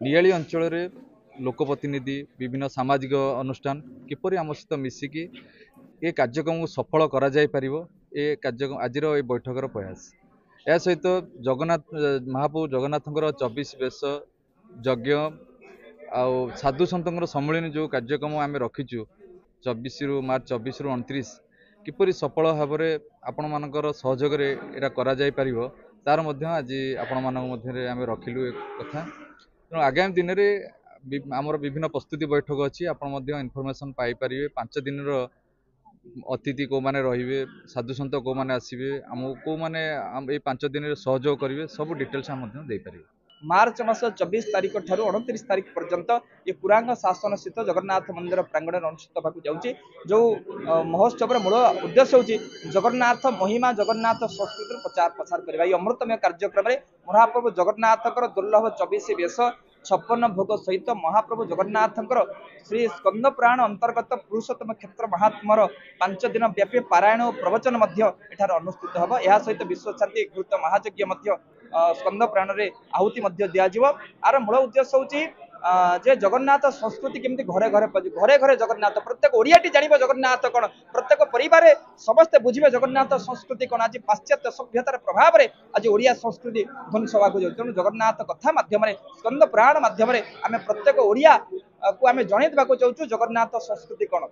नियाली अंचल लोकप्रतिनिधि विभिन्न सामाजिक अनुष्ठान किपरि आम सहित मिसिकी ये कार्यक्रम को सफल करा जाय परिबो ए कार्यक्रम आज ये बैठकर प्रयास या सहित जगन्नाथ महाप्रभु जगन्नाथंकर 24 बेश यज्ञ आउ साधु सतंकर सम्मिलन जो कार्यक्रम आम रखीचु 24 मार्च 24 रु 29 किपरि सफल भाव में आपण मानकर सहयोग एटा करा जाय परिबो तार मध्य आज आपण मानक मध्य आम रखिलु एक कथा तेणु आगामी दिन में आमर विभिन्न प्रस्तुति बैठक अच्छी आप इनफर्मेशन पाइपर 5 दिन अतिथि को माने रहिबे साधु सन्त को माने आसीबे आम को माने ये 5 दिन सहयोग करेंगे सब डिटेल्स हम दे पारे। मार्च मास 24 तारिख ठारू 29 तारिख पर्यंत ये पुरांग शासन स्थित जगन्नाथ मंदिर प्रांगण अनुष्ठित होगा जाऊँगी जो महोत्सव मूल उद्देश्य हूँ जगन्नाथ महिमा जगन्नाथ संस्कृति प्रचार प्रसार करवा ये अमृतमय कार्यक्रम में महाप्रभु जगन्नाथ दुर्लभ 24 बेश 56 भोग सहित महाप्रभु जगन्नाथ श्री स्कंद पुराण अंतर्गत पुरुषोत्तम क्षेत्र महात्मर 5 दिन व्यापी पारायण और प्रवचन अनुष्ठित होगा। यह सहित विश्व शांति गुरुत्व महायज्ञ स्कंद पुराण रे आहुति दिज्व आर मूल उद्देश्य हूँ जे जगन्नाथ संस्कृति केमती घरे घरे घरे घरे जगन्नाथ प्रत्येक ओडियाटी जानिबो जगन्नाथ कौन प्रत्येक परिवार समस्ते बुझे जगन्नाथ संस्कृति कौन आज पाश्चात्य सभ्यतार प्रभाव में आज ओडिया संस्कृति ध्वंस होगा जाऊँ तेणु जगन्नाथ कथा मध्यम स्कंद पुराण मध्यम आम प्रत्येक ओडिया को आम जन देवाक चाहूँ जगन्नाथ संस्कृति कौन।